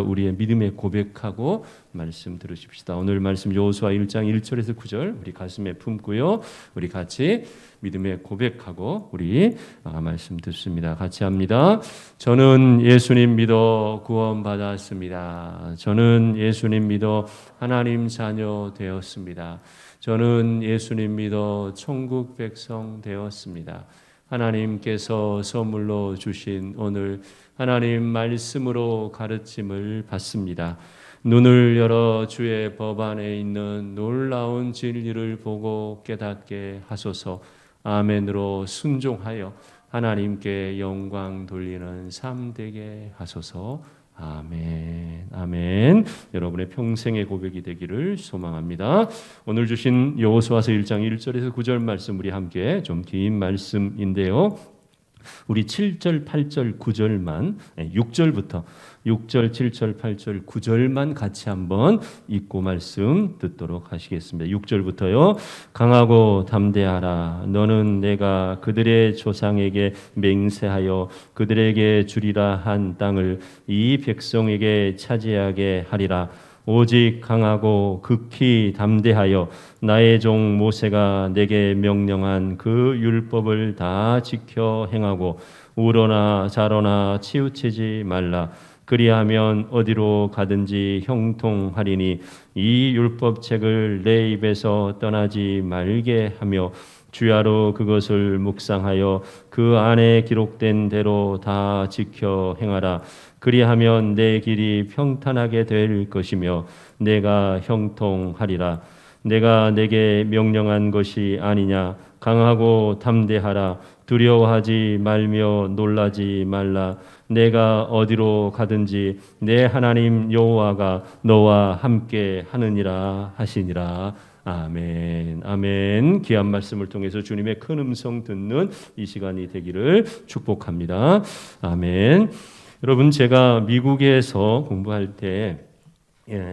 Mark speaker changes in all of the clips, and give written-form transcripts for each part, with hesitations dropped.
Speaker 1: 우리의 믿음의 고백하고 말씀 들으십시다. 오늘 말씀 여호수아 1장 1절에서 9절 우리 가슴에 품고요. 우리 같이 믿음의 고백하고 우리 말씀 듣습니다. 같이 합니다. 저는 예수님 믿어 구원받았습니다. 저는 예수님 믿어 하나님 자녀 되었습니다. 저는 예수님 믿어 천국 백성 되었습니다. 하나님께서 선물로 주신 오늘 하나님 말씀으로 가르침을 받습니다. 눈을 열어 주의 법 안에 있는 놀라운 진리를 보고 깨닫게 하소서. 아멘으로 순종하여 하나님께 영광 돌리는 삶 되게 하소서. 아멘. 아멘. 여러분의 평생의 고백이 되기를 소망합니다. 오늘 주신 여호수아서 1장 1절에서 9절 말씀 우리 함께 좀 긴 말씀인데요. 우리 7절, 8절, 9절만 6절부터 6절, 7절, 8절, 9절만 같이 한번 읽고 말씀 듣도록 하시겠습니다. 6절부터요. 강하고 담대하라. 너는 내가 그들의 조상에게 맹세하여 그들에게 주리라 한 땅을 이 백성에게 차지하게 하리라. 오직 강하고 극히 담대하여 나의 종 모세가 내게 명령한 그 율법을 다 지켜 행하고 우러나 자러나 치우치지 말라. 그리하면 어디로 가든지 형통하리니 이 율법책을 내 입에서 떠나지 말게 하며 주야로 그것을 묵상하여 그 안에 기록된 대로 다 지켜 행하라. 그리하면 내 길이 평탄하게 될 것이며 내가 형통하리라. 내가 내게 명령한 것이 아니냐. 강하고 담대하라. 두려워하지 말며 놀라지 말라. 내가 어디로 가든지 내 하나님 여호와가 너와 함께 하느니라 하시니라. 아멘. 아멘. 귀한 말씀을 통해서 주님의 큰 음성 듣는 이 시간이 되기를 축복합니다. 아멘. 여러분, 제가 미국에서 공부할 때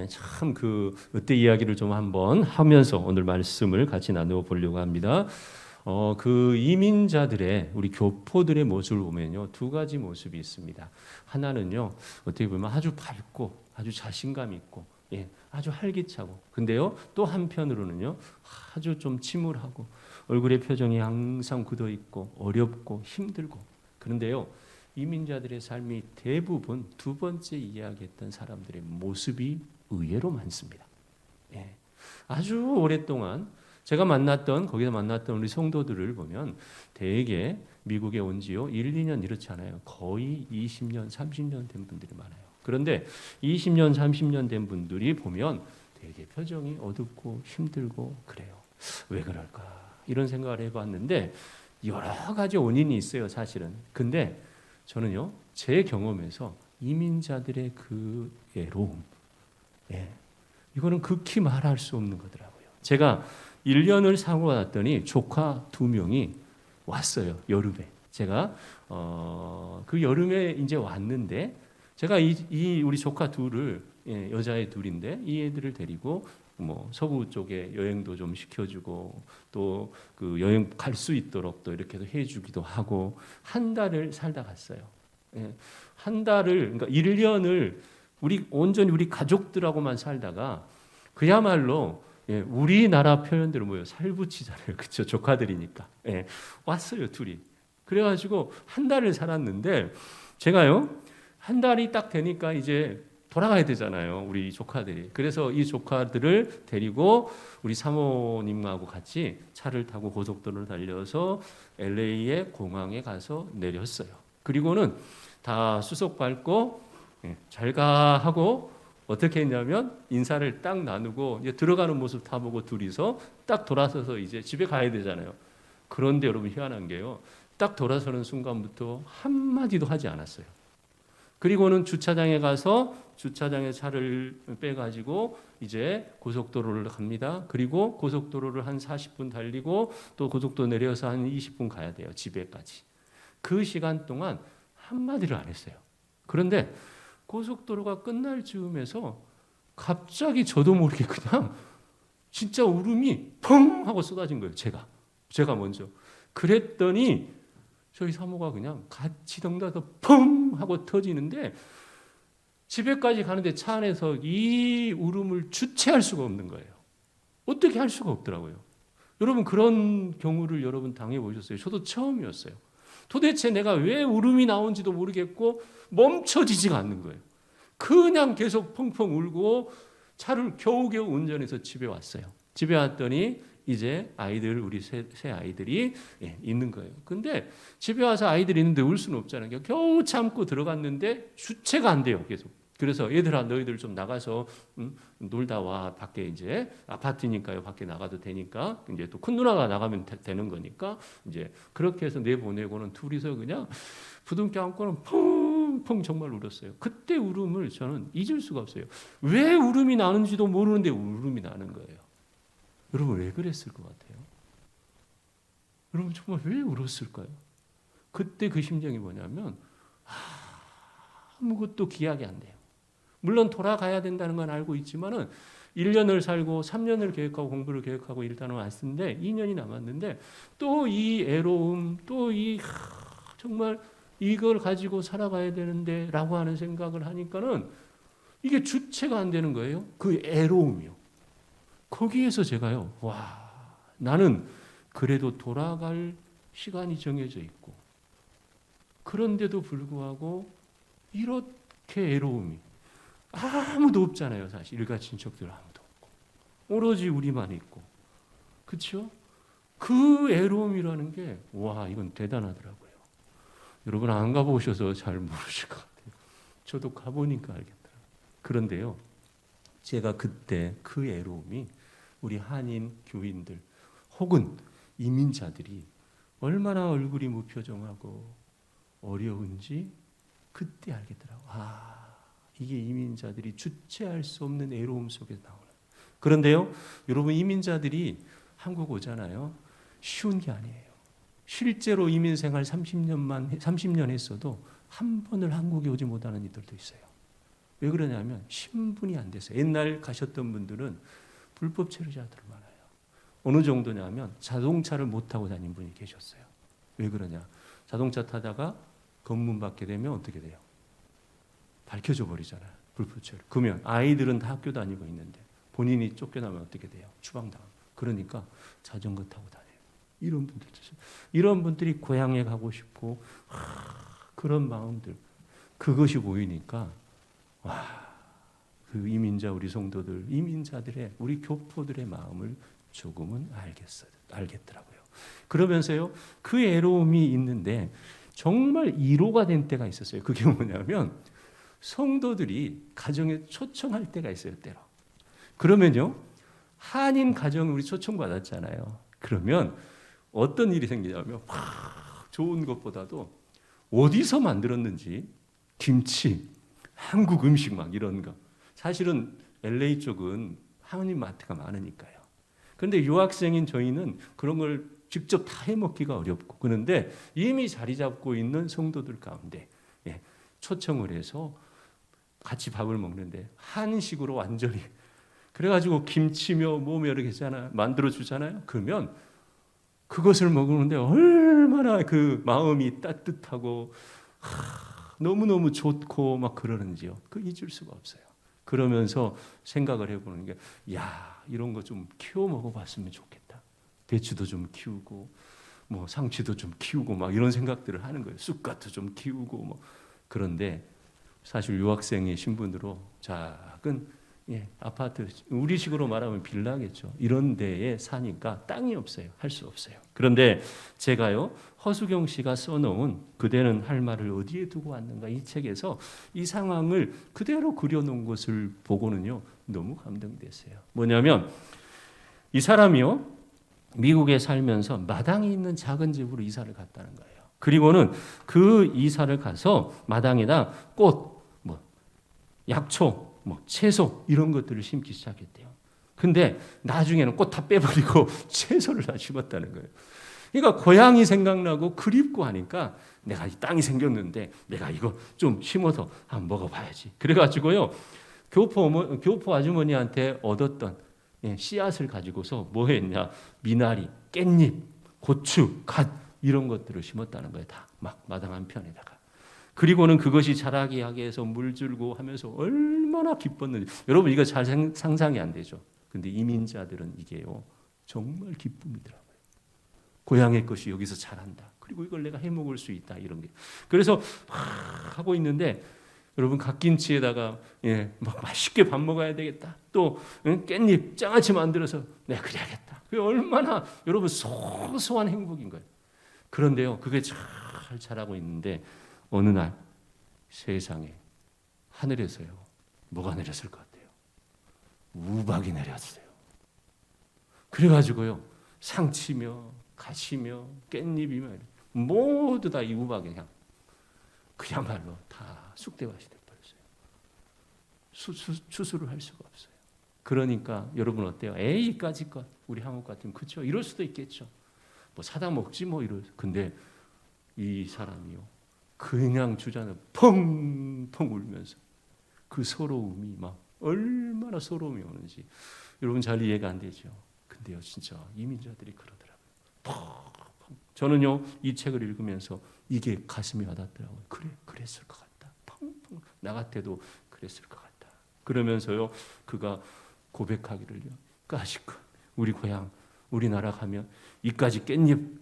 Speaker 1: 참 그때 이야기를 좀 한번 하면서 오늘 말씀을 같이 나누어 보려고 합니다. 그 이민자들의 우리 교포들의 모습을 보면요, 두 가지 모습이 있습니다. 하나는요, 어떻게 보면 아주 밝고 아주 자신감 있고 아주 활기차고, 근데요 또 한편으로는요 아주 좀 침울하고 얼굴의 표정이 항상 굳어 있고 어렵고 힘들고. 그런데요, 이민자들의 삶이 대부분 두 번째 이야기했던 사람들의 모습이 의외로 많습니다. 아주 오랫동안 제가 거기서 만났던 우리 성도들을 보면 대개 미국에 온 지요 1, 2년 이렇지 않아요. 거의 20년, 30년 된 분들이 많아요. 그런데 20년, 30년 된 분들이 보면 되게 표정이 어둡고 힘들고 그래요. 왜 그럴까? 이런 생각을 해봤는데 여러 가지 원인이 있어요, 사실은. 근데 저는요, 제 경험에서 이민자들의 그 외로움, 이거는 극히 말할 수 없는 거더라고요. 제가 1년을 살고 났더니 조카 2명이 왔어요, 여름에. 제가 그 여름에 이제 왔는데 제가 이 우리 조카 둘을 여자애 둘인데 이 애들을 데리고 뭐 서부 쪽에 여행도 좀 시켜주고 또 그 여행 갈 수 있도록 또 이렇게도 해주기도 하고 한 달을 살다 갔어요. 한 달을, 그러니까 1년을 온전히 우리 가족들하고만 살다가 그야말로 우리나라 표현대로 뭐예요? 살붙이잖아요. 그렇죠? 조카들이니까. 왔어요, 둘이. 그래가지고 한 달을 살았는데 제가요, 한 달이 딱 되니까 이제 돌아가야 되잖아요, 우리 조카들이. 그래서 이 조카들을 데리고 우리 사모님하고 같이 차를 타고 고속도로를 달려서 LA의 공항에 가서 내렸어요. 그리고는 다 수속 밟고 잘 가 하고 어떻게 했냐면 인사를 딱 나누고 이제 들어가는 모습 다 보고 둘이서 딱 돌아서서 이제 집에 가야 되잖아요. 그런데 여러분, 희한한 게요, 딱 돌아서는 순간부터 한마디도 하지 않았어요. 그리고는 주차장에 가서 주차장에 차를 빼가지고 이제 고속도로를 갑니다. 그리고 고속도로를 한 40분 달리고 또 고속도로 내려서 한 20분 가야 돼요, 집에까지. 그 시간 동안 한마디를 안 했어요. 그런데 고속도로가 끝날 즈음에서 갑자기 저도 모르게 그냥 진짜 울음이 펑 하고 쏟아진 거예요. 제가 먼저. 그랬더니 저희 사모가 그냥 같이 덩달아서 펑 하고 터지는데 집에까지 가는데 차 안에서 이 울음을 주체할 수가 없는 거예요. 어떻게 할 수가 없더라고요. 여러분 그런 경우를 여러분 당해보셨어요? 저도 처음이었어요. 도대체 내가 왜 울음이 나온지도 모르겠고 멈춰지지가 않는 거예요. 그냥 계속 펑펑 울고 차를 겨우겨우 운전해서 집에 왔어요. 집에 왔더니 이제 아이들 우리 세 아이들이 있는 거예요. 근데 집에 와서 아이들이 있는데 울 수는 없잖아요. 겨우 참고 들어갔는데 주체가 안 돼요. 계속. 그래서 얘들아 너희들 좀 나가서 놀다 와. 밖에 이제 아파트니까요. 밖에 나가도 되니까 이제 또 큰 누나가 나가면 되는 거니까 이제 그렇게 해서 내보내고는 둘이서 그냥 부둥켜 안고는 펑펑 정말 울었어요. 그때 울음을 저는 잊을 수가 없어요. 왜 울음이 나는지도 모르는데 울음이 나는 거예요. 여러분 왜 그랬을 것 같아요? 여러분 정말 왜 울었을까요? 그때 그 심정이 뭐냐면 아무것도 기약이 안 돼요. 물론 돌아가야 된다는 건 알고 있지만은 1년을 살고 3년을 계획하고 공부를 계획하고 일단은 왔는데 2년이 남았는데 또 이 애로움 또 이 정말 이걸 가지고 살아가야 되는데 라고 하는 생각을 하니까는 이게 주체가 안 되는 거예요. 그 애로움이요. 거기에서 제가요, 와, 나는 그래도 돌아갈 시간이 정해져 있고, 그런데도 불구하고 이렇게 애로움이 아무도 없잖아요, 사실. 일가 친척들 아무도 없고. 오로지 우리만 있고. 그렇죠? 그 애로움이라는 게, 와, 이건 대단하더라고요. 여러분 안 가보셔서 잘 모르실 것 같아요. 저도 가보니까 알겠더라고요. 그런데요, 제가 그때 그 애로움이 우리 한인 교인들 혹은 이민자들이 얼마나 얼굴이 무표정하고 어려운지 그때 알겠더라고요. 이게 이민자들이 주체할 수 없는 애로움 속에서 나오는. 그런데요, 여러분 이민자들이 한국 오잖아요. 쉬운 게 아니에요. 실제로 이민 생활 30년 했어도 한 번을 한국에 오지 못하는 이들도 있어요. 왜 그러냐면 신분이 안 돼서. 옛날 가셨던 분들은 불법 체류자들 많아요. 어느 정도냐면 자동차를 못 타고 다닌 분이 계셨어요. 왜 그러냐? 자동차 타다가 검문 받게 되면 어떻게 돼요? 밝혀져 버리잖아요. 불법 체류. 그러면 아이들은 다 학교 다니고 있는데 본인이 쫓겨나면 어떻게 돼요? 추방당하고. 그러니까 자전거 타고 다녀요. 이런 분들, 이런 분들이 고향에 가고 싶고 그런 마음들, 그것이 보이니까 그 이민자 우리 성도들, 이민자들의 우리 교포들의 마음을 조금은 알겠더라고요. 그러면서요, 그 애로움이 있는데 정말 1호가 된 때가 있었어요. 그게 뭐냐면 성도들이 가정에 초청할 때가 있어요, 때로. 그러면요, 한인 가정 우리 초청 받았잖아요. 그러면 어떤 일이 생기냐면 좋은 것보다도 어디서 만들었는지 김치, 한국 음식 막 이런 거. 사실은 LA 쪽은 한인 마트가 많으니까요. 그런데 유학생인 저희는 그런 걸 직접 다 해먹기가 어렵고, 그런데 이미 자리 잡고 있는 성도들 가운데 초청을 해서 같이 밥을 먹는데 한식으로 완전히 그래가지고 김치며 뭐며 이렇게 만들어 주잖아요. 그러면 그것을 먹는데 얼마나 그 마음이 따뜻하고 너무너무 좋고 막 그러는지요. 그 잊을 수가 없어요. 그러면서 생각을 해보는 게, 이런 거 좀 키워 먹어봤으면 좋겠다. 배추도 좀 키우고, 뭐 상추도 좀 키우고 막 이런 생각들을 하는 거예요. 쑥갓도 좀 키우고 뭐. 그런데 사실 유학생의 신분으로 작은 아파트, 우리식으로 말하면 빌라겠죠. 이런 데에 사니까 땅이 없어요. 할 수 없어요. 그런데 제가요, 허수경 씨가 써놓은 그대는 할 말을 어디에 두고 왔는가, 이 책에서 이 상황을 그대로 그려놓은 것을 보고는요, 너무 감동됐어요. 뭐냐면 이 사람이요, 미국에 살면서 마당이 있는 작은 집으로 이사를 갔다는 거예요. 그리고는 그 이사를 가서 마당에다 꽃, 뭐 약초, 뭐 채소 이런 것들을 심기 시작했대요. 근데 나중에는 꽃 다 빼버리고 채소를 다 심었다는 거예요. 그러니까 고향이 생각나고 그립고 하니까 내가 이 땅이 생겼는데 내가 이거 좀 심어서 한번 먹어봐야지. 그래가지고요, 교포 아주머니한테 얻었던 씨앗을 가지고서 뭐 했냐? 미나리, 깻잎, 고추, 갓 이런 것들을 심었다는 거예요. 다 막 마당 한편에다가. 그리고는 그것이 자라게 하게 해서 물 줄고 하면서 얼마나 기뻤는지. 여러분 이거 잘 상상이 안 되죠. 근데 이민자들은 이게요 정말 기쁨이더라고요. 고향의 것이 여기서 자란다. 그리고 이걸 내가 해먹을 수 있다. 이런 게. 그래서 막 하고 있는데 여러분 갓김치에다가 막 맛있게 밥 먹어야 되겠다. 또 깻잎 장아찌 만들어서 내가 그래야겠다. 그게 얼마나 여러분 소소한 행복인 거예요. 그런데요 그게 잘 자라고 있는데 어느 날 세상에 하늘에서요 뭐가 내렸을 것 같아요? 우박이 내렸어요. 그래가지고요 상치며 가시며 깻잎이며 모두 다 이 우박의 향 그야말로 다 쑥대밭이 돼버렸어요. 추수를 할 수가 없어요. 그러니까 여러분 어때요? 에이 이까짓 것 우리 한국 같으면 그렇죠. 이럴 수도 있겠죠. 뭐 사다 먹지 뭐 이럴. 근데 이 사람이요 그냥 주자는 펑펑 울면서 그 서러움이 막 얼마나 서러움이 오는지 여러분 잘 이해가 안 되죠. 근데요 진짜 이민자들이 그러더라고요. 펑펑. 저는요 이 책을 읽으면서 이게 가슴이 와닿더라고요. 그래 그랬을 것 같다. 펑펑. 나 같아도 그랬을 것 같다. 그러면서요 그가 고백하기를요. 까짓것 우리 고향 우리나라 가면 이까지 깻잎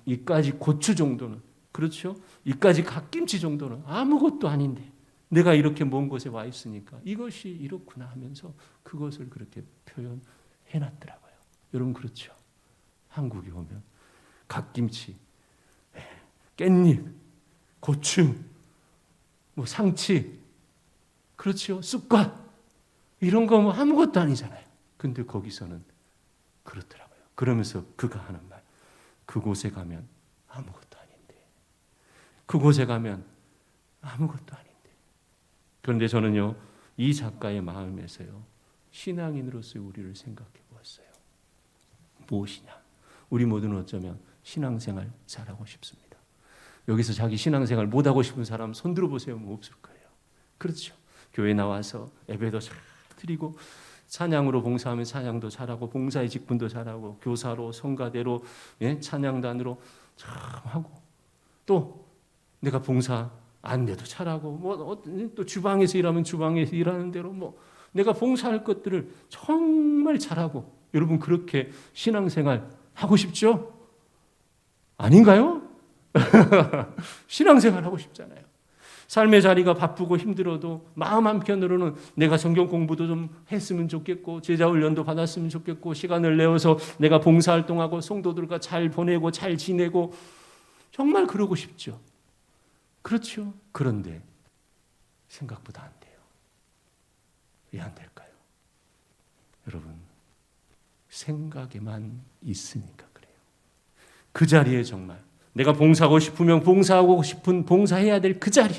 Speaker 1: 이까지 고추 정도는 그렇죠? 이까지 갓김치 정도는 아무것도 아닌데 내가 이렇게 먼 곳에 와 있으니까 이것이 이렇구나 하면서 그것을 그렇게 표현해놨더라고요. 여러분 그렇죠? 한국에 오면 갓김치, 깻잎, 고추, 뭐 상치, 그렇죠? 쑥갓 이런 거 뭐 아무것도 아니잖아요. 근데 거기서는 그렇더라고요. 그러면서 그가 하는 말, 그곳에 가면 아무것도 아닌데, 그곳에 가면 아무것도 아닌데. 그런데 저는요 이 작가의 마음에서요 신앙인으로서의 우리를 생각해 보았어요. 무엇이냐? 우리 모두는 어쩌면 신앙생활 잘하고 싶습니다. 여기서 자기 신앙생활 못하고 싶은 사람 손 들어보세요. 뭐 없을 거예요. 그렇죠. 교회 나와서 예배도 잘 드리고 찬양으로 봉사하면 찬양도 잘하고 봉사의 직분도 잘하고 교사로 성가대로 찬양단으로 참 하고 또 내가 봉사 안내도 잘하고 뭐 또 주방에서 일하면 주방에서 일하는 대로 뭐 내가 봉사할 것들을 정말 잘하고 여러분 그렇게 신앙생활 하고 싶죠? 아닌가요? 신앙생활 하고 싶잖아요. 삶의 자리가 바쁘고 힘들어도 마음 한편으로는 내가 성경 공부도 좀 했으면 좋겠고 제자 훈련도 받았으면 좋겠고 시간을 내어서 내가 봉사활동하고 성도들과 잘 보내고 잘 지내고 정말 그러고 싶죠. 그렇죠. 그런데 생각보다 안 돼요. 왜 안 될까요? 여러분 생각에만 있으니까 그래요. 그 자리에 정말 내가 봉사하고 싶으면 봉사하고 싶은 봉사해야 될 그 자리,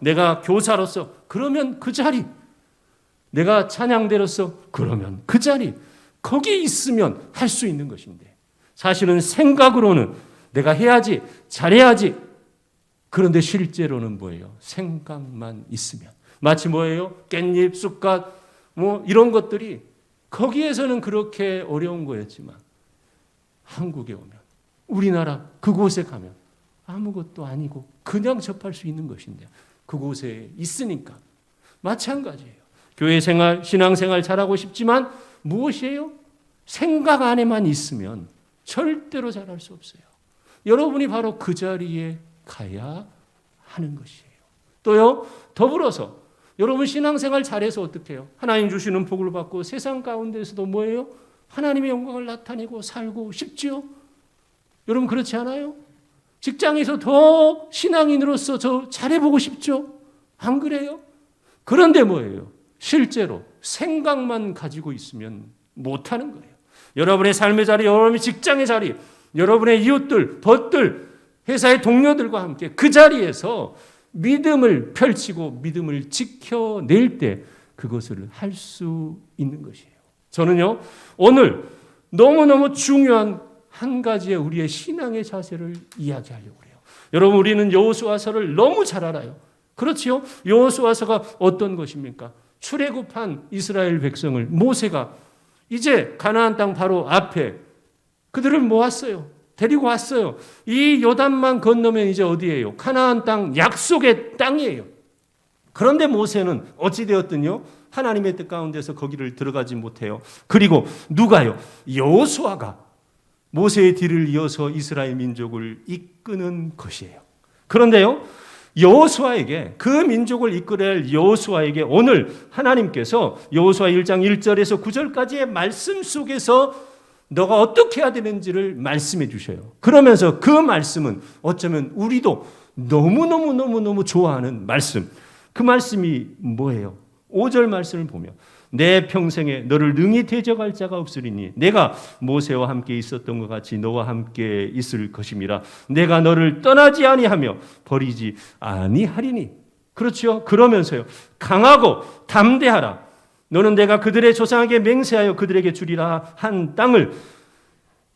Speaker 1: 내가 교사로서 그러면 그 자리, 내가 찬양대로서 그러면 그 자리, 거기 있으면 할 수 있는 것인데 사실은 생각으로는 내가 해야지 잘해야지. 그런데 실제로는 뭐예요? 생각만 있으면 마치 뭐예요? 깻잎, 쑥갓 뭐 이런 것들이 거기에서는 그렇게 어려운 거였지만 한국에 오면 우리나라 그곳에 가면 아무것도 아니고 그냥 접할 수 있는 것인데 그곳에 있으니까 마찬가지예요. 교회 생활, 신앙생활 잘하고 싶지만 무엇이에요? 생각 안에만 있으면 절대로 잘할 수 없어요. 여러분이 바로 그 자리에 가야 하는 것이에요. 또요 더불어서 여러분 신앙생활 잘해서 어떻게 해요? 하나님 주시는 복을 받고 세상 가운데서도 뭐예요? 하나님의 영광을 나타내고 살고 싶지요? 여러분 그렇지 않아요? 직장에서 더 신앙인으로서 저 잘해보고 싶죠? 안 그래요? 그런데 뭐예요? 실제로 생각만 가지고 있으면 못하는 거예요. 여러분의 삶의 자리, 여러분의 직장의 자리, 여러분의 이웃들, 벗들, 회사의 동료들과 함께 그 자리에서 믿음을 펼치고 믿음을 지켜낼 때 그것을 할 수 있는 것이에요. 저는요 오늘 너무너무 중요한 한 가지의 우리의 신앙의 자세를 이야기하려고 해요. 여러분 우리는 여호수아서를 너무 잘 알아요. 그렇지요? 여호수아서가 어떤 것입니까? 출애굽한 이스라엘 백성을 모세가 이제 가나안 땅 바로 앞에 그들을 모았어요. 데리고 왔어요. 이 요단만 건너면 이제 어디예요? 가나안 땅, 약속의 땅이에요. 그런데 모세는 어찌되었든요? 하나님의 뜻 가운데서 거기를 들어가지 못해요. 그리고 누가요? 여호수아가 모세의 뒤를 이어서 이스라엘 민족을 이끄는 것이에요. 그런데요, 여호수아에게, 그 민족을 이끌어낼 여호수아에게 오늘 하나님께서 여호수아 1장 1절에서 9절까지의 말씀 속에서 너가 어떻게 해야 되는지를 말씀해 주셔요. 그러면서 그 말씀은 어쩌면 우리도 너무너무 좋아하는 말씀. 그 말씀이 뭐예요? 5절 말씀을 보면 내 평생에 너를 능히 대적할 자가 없으리니 내가 모세와 함께 있었던 것 같이 너와 함께 있을 것임이라. 내가 너를 떠나지 아니하며 버리지 아니하리니. 그렇죠? 그러면서요, 강하고 담대하라. 너는 내가 그들의 조상에게 맹세하여 그들에게 주리라 한 땅을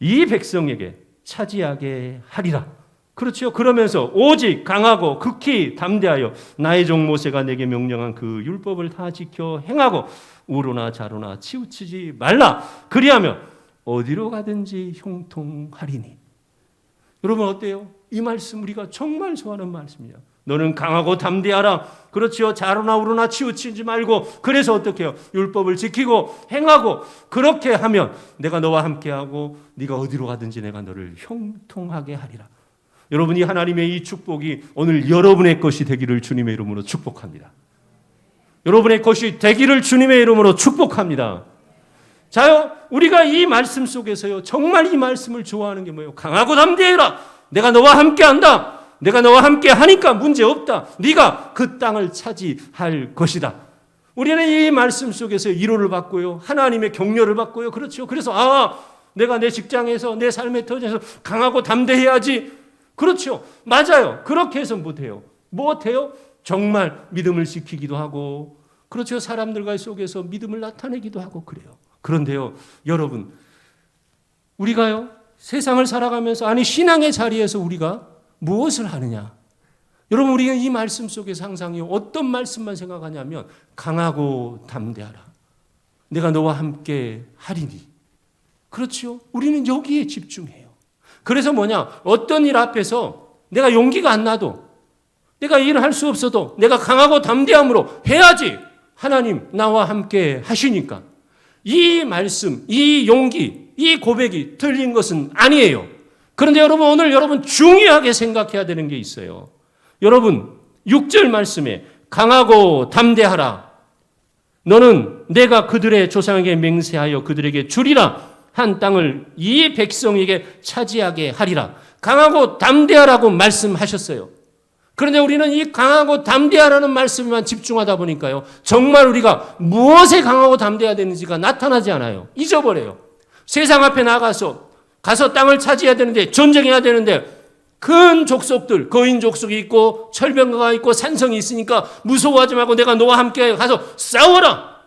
Speaker 1: 이 백성에게 차지하게 하리라. 그렇죠? 그러면서 오직 강하고 극히 담대하여 나의 종 모세가 내게 명령한 그 율법을 다 지켜 행하고 우로나 자로나 치우치지 말라. 그리하면 어디로 가든지 형통하리니. 여러분 어때요? 이 말씀 우리가 정말 좋아하는 말씀이에요. 너는 강하고 담대하라. 그렇지요. 자로나 우로나 치우치지 말고. 그래서 어떻게 해요? 율법을 지키고 행하고. 그렇게 하면 내가 너와 함께하고 네가 어디로 가든지 내가 너를 형통하게 하리라. 여러분이 하나님의 이 축복이 오늘 여러분의 것이 되기를 주님의 이름으로 축복합니다. 여러분의 것이 되기를 주님의 이름으로 축복합니다. 자요, 우리가 이 말씀 속에서요, 정말 이 말씀을 좋아하는 게 뭐예요? 강하고 담대해라. 내가 너와 함께한다. 내가 너와 함께 하니까 문제 없다. 네가 그 땅을 차지할 것이다. 우리는 이 말씀 속에서 위로를 받고요, 하나님의 격려를 받고요. 그렇죠. 그래서 내가 내 직장에서 내 삶의 터전에서 강하고 담대해야지. 그렇죠. 맞아요. 그렇게 해서 못해요. 못해요? 정말 믿음을 지키기도 하고, 그렇죠. 사람들과의 속에서 믿음을 나타내기도 하고 그래요. 그런데요, 여러분, 우리가요, 세상을 살아가면서, 아니, 신앙의 자리에서 우리가 무엇을 하느냐? 여러분, 우리가 이 말씀 속에서 항상 어떤 말씀만 생각하냐면, 강하고 담대하라. 내가 너와 함께 하리니. 그렇죠. 우리는 여기에 집중해요. 그래서 어떤 일 앞에서 내가 용기가 안 나도, 내가 일을 할 수 없어도 내가 강하고 담대함으로 해야지. 하나님 나와 함께 하시니까. 이 말씀, 이 용기, 이 고백이 틀린 것은 아니에요. 그런데 여러분, 오늘 여러분 중요하게 생각해야 되는 게 있어요. 여러분, 6절 말씀에 강하고 담대하라. 너는 내가 그들의 조상에게 맹세하여 그들에게 주리라 한 땅을 이 백성에게 차지하게 하리라. 강하고 담대하라고 말씀하셨어요. 그런데 우리는 이 강하고 담대하라는 말씀에만 집중하다 보니까요, 정말 우리가 무엇에 강하고 담대해야 되는지가 나타나지 않아요. 잊어버려요. 세상 앞에 나가서 땅을 차지해야 되는데, 전쟁해야 되는데, 큰 족속들, 거인 족속이 있고 철병거가 있고 산성이 있으니까 무서워하지 말고 내가 너와 함께 가서 싸워라.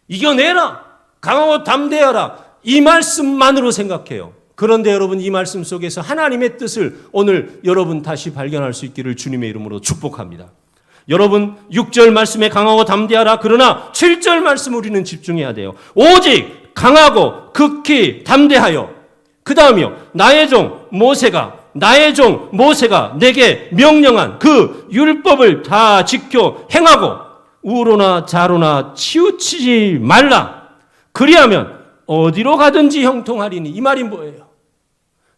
Speaker 1: 이겨내라. 강하고 담대하라. 이 말씀만으로 생각해요. 그런데 여러분, 이 말씀 속에서 하나님의 뜻을 오늘 여러분 다시 발견할 수 있기를 주님의 이름으로 축복합니다. 여러분, 6절 말씀에 강하고 담대하라. 그러나 7절 말씀 우리는 집중해야 돼요. 오직 강하고 극히 담대하여. 그 다음이요, 나의 종 모세가 내게 명령한 그 율법을 다 지켜 행하고 우로나 자로나 치우치지 말라. 그리하면 어디로 가든지 형통하리니. 이 말이 뭐예요?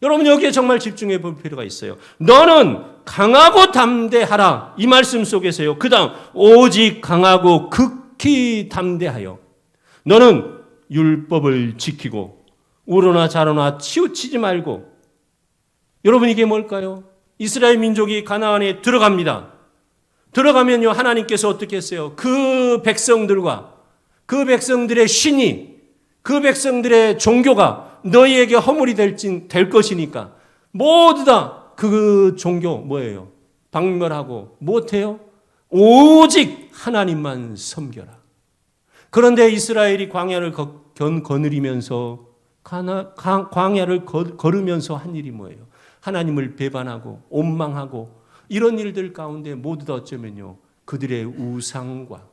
Speaker 1: 여러분, 여기에 정말 집중해 볼 필요가 있어요. 너는 강하고 담대하라. 이 말씀 속에서요, 그 다음 오직 강하고 극히 담대하여 너는 율법을 지키고 우로나 자로나 치우치지 말고. 여러분, 이게 뭘까요? 이스라엘 민족이 가나안에 들어갑니다. 들어가면요, 하나님께서 어떻게 했어요? 그 백성들과 그 백성들의 신이, 그 백성들의 종교가 너희에게 허물이 될 것이니까 모두 다 그 종교 뭐예요? 박멸하고 못해요? 오직 하나님만 섬겨라. 그런데 이스라엘이 광야를 거느리면서 광야를 걸으면서 한 일이 뭐예요? 하나님을 배반하고 원망하고 이런 일들 가운데 모두 다 어쩌면요, 그들의 우상과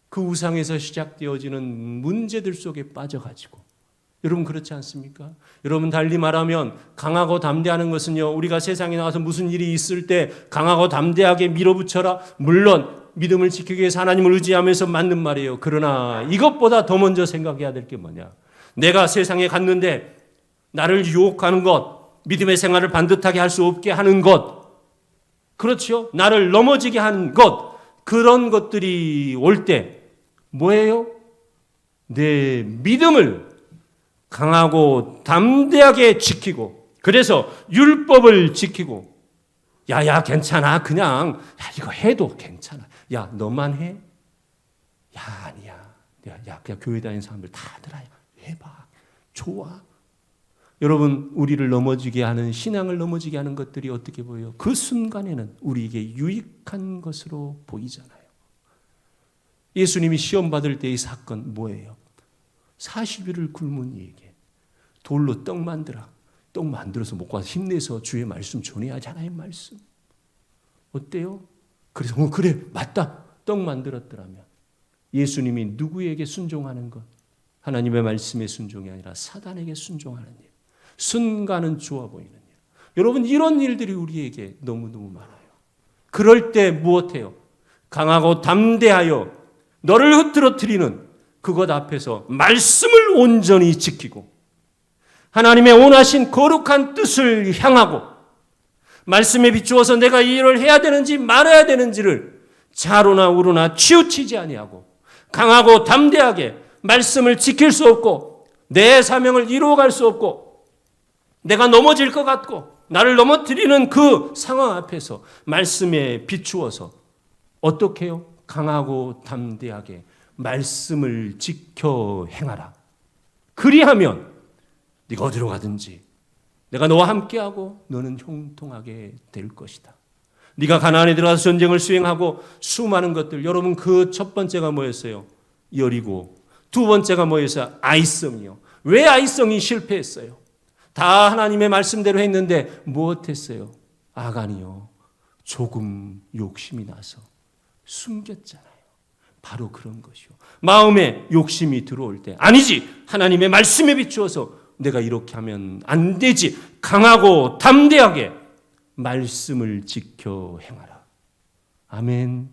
Speaker 1: 그 우상에서 시작되어지는 문제들 속에 빠져가지고 여러분 그렇지 않습니까? 여러분 달리 말하면 강하고 담대하는 것은요, 우리가 세상에 나와서 무슨 일이 있을 때 강하고 담대하게 밀어붙여라. 물론 믿음을 지키기 위해서 하나님을 의지하면서 맞는 말이에요. 그러나 이것보다 더 먼저 생각해야 될 게 뭐냐? 내가 세상에 갔는데 나를 유혹하는 것, 믿음의 생활을 반듯하게 할 수 없게 하는 것, 그렇죠? 나를 넘어지게 하는 것, 그런 것들이 올 때 뭐예요? 내 믿음을 강하고 담대하게 지키고, 그래서 율법을 지키고, 야야 괜찮아, 그냥 이거 해도 괜찮아. 야 너만 해? 야 아니야. 야 그냥 교회 다니는 사람들 다들 해봐. 좋아. 여러분 우리를 넘어지게 하는, 신앙을 넘어지게 하는 것들이 어떻게 보여요? 그 순간에는 우리에게 유익한 것으로 보이잖아요. 예수님이 시험 받을 때의 사건 뭐예요? 40일을 굶은 이에게 돌로 떡 만들어. 떡 만들어서 먹고 와서 힘내서 주의 말씀 전해야지, 하나님 말씀. 어때요? 그래서 그래 맞다. 떡 만들었더라면 예수님이 누구에게 순종하는 것? 하나님의 말씀에 순종이 아니라 사단에게 순종하는 일. 순간은 좋아 보이는 일. 여러분 이런 일들이 우리에게 너무너무 많아요. 그럴 때 무엇해요? 강하고 담대하여 너를 흐트러뜨리는 그것 앞에서 말씀을 온전히 지키고 하나님의 원하신 거룩한 뜻을 향하고 말씀에 비추어서 내가 이 일을 해야 되는지 말아야 되는지를 좌로나 우로나 치우치지 아니하고 강하고 담대하게 말씀을 지킬 수 없고 내 사명을 이루어갈 수 없고 내가 넘어질 것 같고 나를 넘어뜨리는 그 상황 앞에서 말씀에 비추어서 어떻게 해요? 강하고 담대하게 말씀을 지켜 행하라. 그리하면 네가 어디로 가든지 내가 너와 함께하고 너는 형통하게 될 것이다. 네가 가나안에 들어가서 전쟁을 수행하고 수많은 것들, 여러분 그 첫 번째가 뭐였어요? 여리고. 두 번째가 뭐였어요? 아이성이요. 왜 아이성이 실패했어요? 다 하나님의 말씀대로 했는데 무엇했어요? 아간이요. 조금 욕심이 나서 숨겼잖아요. 바로 그런 것이요. 마음에 욕심이 들어올 때 아니지, 하나님의 말씀에 비추어서 내가 이렇게 하면 안 되지. 강하고 담대하게 말씀을 지켜 행하라. 아멘.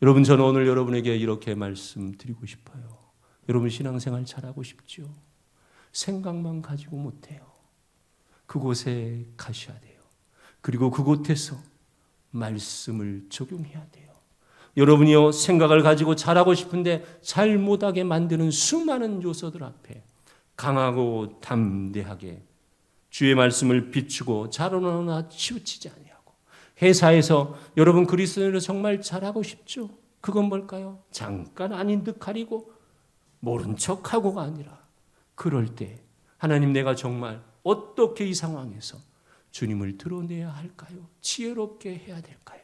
Speaker 1: 여러분 저는 오늘 여러분에게 이렇게 말씀드리고 싶어요. 여러분 신앙생활 잘하고 싶죠? 생각만 가지고 못해요. 그곳에 가셔야 돼요. 그리고 그곳에서 말씀을 적용해야 돼요. 여러분이요 생각을 가지고 잘하고 싶은데 잘 못하게 만드는 수많은 요소들 앞에 강하고 담대하게 주의 말씀을 비추고 자로나나 치우치지 아니하고, 회사에서 여러분 그리스도인으로 정말 잘하고 싶죠? 그건 뭘까요? 잠깐 아닌 듯 가리고 모른 척하고가 아니라 그럴 때 하나님 내가 정말 어떻게 이 상황에서 주님을 드러내야 할까요? 지혜롭게 해야 될까요?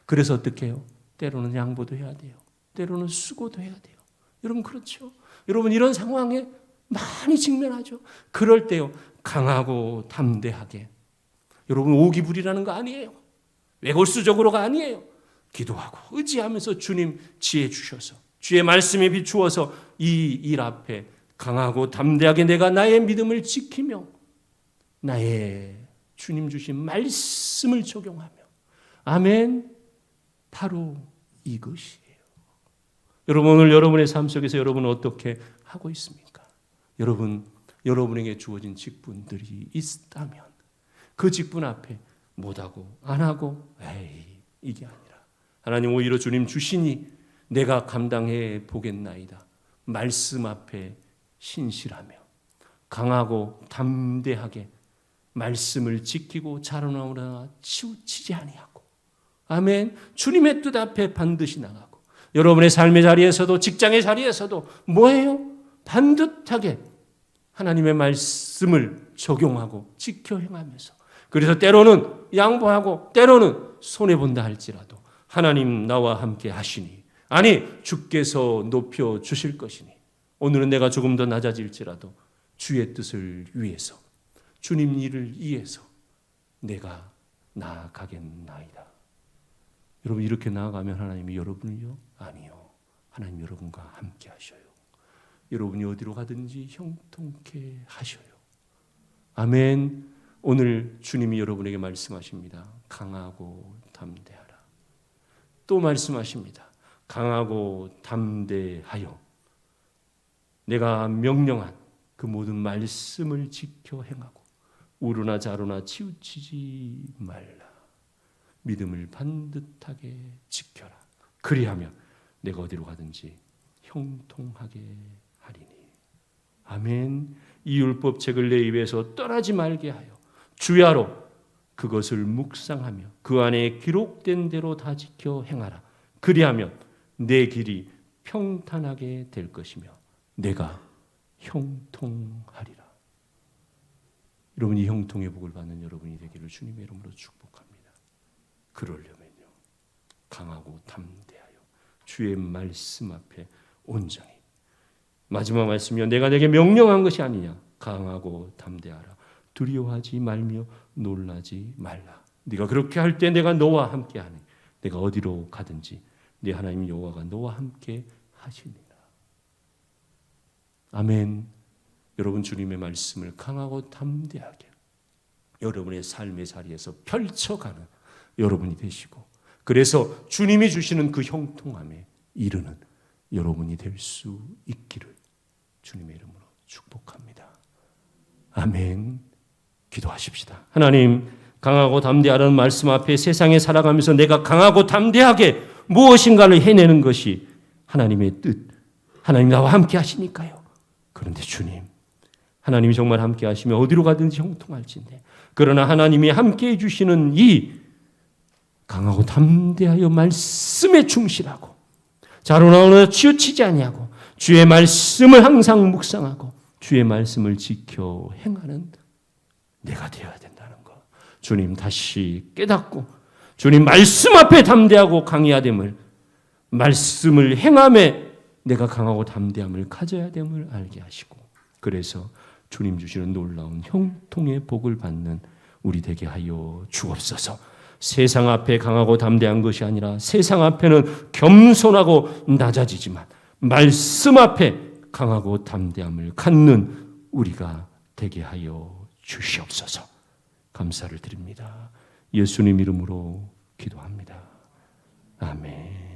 Speaker 1: 그래서 어떻게 해요? 때로는 양보도 해야 돼요. 때로는 수고도 해야 돼요. 여러분 그렇죠? 여러분 이런 상황에 많이 직면하죠. 그럴 때요 강하고 담대하게, 여러분 오기불이라는 거 아니에요. 외골수적으로가 아니에요. 기도하고 의지하면서 주님 지혜 주셔서 주의 말씀에 비추어서 이 일 앞에 강하고 담대하게 내가 나의 믿음을 지키며 나의 주님 주신 말씀을 적용하며, 아멘. 바로 이것이에요. 여러분 오늘 여러분의 삶 속에서 여러분은 어떻게 하고 있습니까? 여러분에게 주어진 직분들이 있다면 그 직분 앞에 못하고 안 하고 에이 이게 아니라 하나님 오히려 주님 주시니 내가 감당해 보겠나이다. 말씀 앞에 신실하며 강하고 담대하게 말씀을 지키고 자로나오나 치우치지 아니하고, 아멘. 주님의 뜻 앞에 반드시 나가고, 여러분의 삶의 자리에서도 직장의 자리에서도 뭐예요? 반듯하게 하나님의 말씀을 적용하고 지켜 행하면서, 그래서 때로는 양보하고 때로는 손해본다 할지라도 하나님 나와 함께 하시니, 아니 주께서 높여 주실 것이니 오늘은 내가 조금 더 낮아질지라도 주의 뜻을 위해서 주님 일을 위해서 내가 나아가겠나이다. 여러분 이렇게 나아가면 하나님이 여러분을요? 아니요. 하나님 여러분과 함께 하셔요. 여러분이 어디로 가든지 형통케 하셔요. 아멘. 오늘 주님이 여러분에게 말씀하십니다. 강하고 담대하라. 또 말씀하십니다. 강하고 담대하여 내가 명령한 그 모든 말씀을 지켜 행하고 우르나 자르나 치우치지 말라. 믿음을 반듯하게 지켜라. 그리하면 내가 어디로 가든지 형통하게 하리니. 아멘. 이 율법책을 내 입에서 떠나지 말게 하여 주야로 그것을 묵상하며 그 안에 기록된 대로 다 지켜 행하라. 그리하면 내 길이 평탄하게 될 것이며 내가 형통하리라. 여러분이 형통의 복을 받는 여러분이 되기를 주님의 이름으로 축복합니다. 그러려면요, 강하고 담대하여 주의 말씀 앞에 온전히, 마지막 말씀이요, 내가 내게 명령한 것이 아니냐. 강하고 담대하라. 두려워하지 말며 놀라지 말라. 네가 그렇게 할 때 내가 너와 함께하니 내가 어디로 가든지 네 하나님 여호와가 너와 함께 하시니라. 아멘. 여러분 주님의 말씀을 강하고 담대하게 여러분의 삶의 자리에서 펼쳐가는 여러분이 되시고, 그래서 주님이 주시는 그 형통함에 이르는 여러분이 될 수 있기를 주님의 이름으로 축복합니다. 아멘. 기도하십시다. 하나님, 강하고 담대하라는 말씀 앞에 세상에 살아가면서 내가 강하고 담대하게 무엇인가를 해내는 것이 하나님의 뜻, 하나님 나와 함께 하시니까요. 그런데 주님, 하나님이 정말 함께 하시면 어디로 가든지 형통할진데, 그러나 하나님이 함께 해주시는 이 강하고 담대하여 말씀에 충실하고 자로나오나 치우치지 아니하고 주의 말씀을 항상 묵상하고 주의 말씀을 지켜 행하는 내가 되어야 된다는 것, 주님 다시 깨닫고 주님 말씀 앞에 담대하고 강해야됨을, 말씀을 행함에 내가 강하고 담대함을 가져야 됨을 알게 하시고, 그래서 주님 주시는 놀라운 형통의 복을 받는 우리 되게 하여 주옵소서. 세상 앞에 강하고 담대한 것이 아니라 세상 앞에는 겸손하고 낮아지지만 말씀 앞에 강하고 담대함을 갖는 우리가 되게 하여 주시옵소서. 감사를 드립니다. 예수님 이름으로 기도합니다. 아멘.